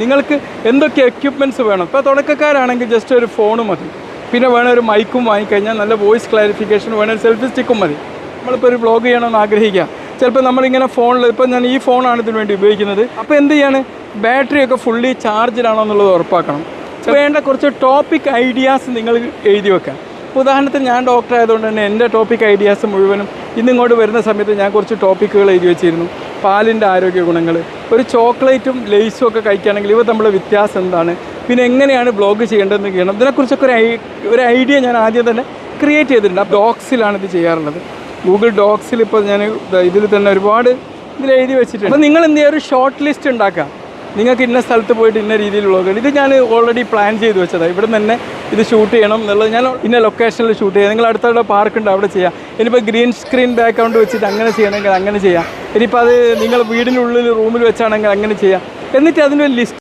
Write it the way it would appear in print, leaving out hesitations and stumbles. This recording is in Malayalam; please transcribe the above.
നിങ്ങൾക്ക് എന്തൊക്കെ എക്യുപ്മെൻറ്റ്സ് വേണം. ഇപ്പോൾ തുടക്കക്കാരാണെങ്കിൽ ജസ്റ്റ് ഒരു ഫോണ് മതി, പിന്നെ വേണം ഒരു മൈക്കും വാങ്ങിക്കഴിഞ്ഞാൽ നല്ല വോയിസ് ക്ലാരിഫിക്കേഷൻ വേണം, ഒരു സെൽഫി സ്റ്റിക്കും മതി. നമ്മളിപ്പോൾ ഒരു വ്ളോഗ് ചെയ്യണമെന്ന് ആഗ്രഹിക്കുക, ചിലപ്പോൾ നമ്മളിങ്ങനെ ഫോണിൽ, ഇപ്പോൾ ഞാൻ ഈ ഫോണാണ് ഇതിന് വേണ്ടി ഉപയോഗിക്കുന്നത്, അപ്പോൾ എന്ത് ചെയ്യാണ്, ബാറ്ററിയൊക്കെ ഫുള്ളി ചാർജിലാണോ എന്നുള്ളത് ഉറപ്പാക്കണം. വേണ്ട കുറച്ച് ടോപ്പിക് ഐഡിയാസ് നിങ്ങൾ എഴുതി വെക്കാം. ഉദാഹരണത്തിന് ഞാൻ ഡോക്ടർ ആയതുകൊണ്ട് തന്നെ എൻ്റെ ടോപ്പിക് ഐഡിയാസ് മുഴുവനും ഇന്നിങ്ങോട്ട് വരുന്ന സമയത്ത് ഞാൻ കുറച്ച് ടോപ്പിക്കുകൾ എഴുതി വെച്ചിരുന്നു. പാലിൻ്റെ ആരോഗ്യ ഗുണങ്ങൾ, ഒരു ചോക്ലേറ്റും ലേസും ഒക്കെ കഴിക്കുകയാണെങ്കിൽ ഇവ തമ്മിലുള്ള വ്യത്യാസം എന്താണ്, പിന്നെ എങ്ങനെയാണ് ബ്ലോഗ് ചെയ്യേണ്ടതെന്ന് ചെയ്യണം, ഇതിനെക്കുറിച്ചൊക്കെ ഒരു ഐഡിയ ഞാൻ ആദ്യം തന്നെ ക്രിയേറ്റ് ചെയ്തിട്ടുണ്ട്. ഡോക്സിലാണ് ഇത് ചെയ്യാറുള്ളത്. ഗൂഗിൾ ഡോക്സിൽ ഇപ്പോൾ ഞാൻ ഇതിൽ തന്നെ ഒരുപാട് ഇതിൽ എഴുതി വെച്ചിട്ടുണ്ട്. അപ്പോൾ നിങ്ങൾ എന്ത് ചെയ്യുക, ഒരു ഷോർട്ട് ലിസ്റ്റ് ഉണ്ടാക്കാം. നിങ്ങൾക്ക് ഇന്ന സ്ഥലത്ത് പോയിട്ട് ഇന്ന രീതിയിലുള്ള ഇത് ഞാൻ ഓൾറെഡി പ്ലാൻ ചെയ്ത് വെച്ചതാണ്. ഇവിടെ നിന്ന് തന്നെ ഇത് ഷൂട്ട് ചെയ്യണം എന്നുള്ളത് ഞാൻ ഇന്ന ലൊക്കേഷനിൽ ഷൂട്ട് ചെയ്യാം. നിങ്ങൾ അടുത്തുള്ള പാർക്കുണ്ട് അവിടെ ചെയ്യാം. ഇനിയിപ്പോൾ ഗ്രീൻ സ്ക്രീൻ ബാക്ക്ഗ്രൗണ്ട് വെച്ചിട്ട് അങ്ങനെ ചെയ്യണമെങ്കിൽ അങ്ങനെ ചെയ്യാം. ഇനിയിപ്പോൾ അത് നിങ്ങൾ വീടിനുള്ളിൽ റൂമിൽ വെച്ചാണെങ്കിൽ അങ്ങനെ ചെയ്യാം. എന്നിട്ട് അതിനൊരു ലിസ്റ്റ്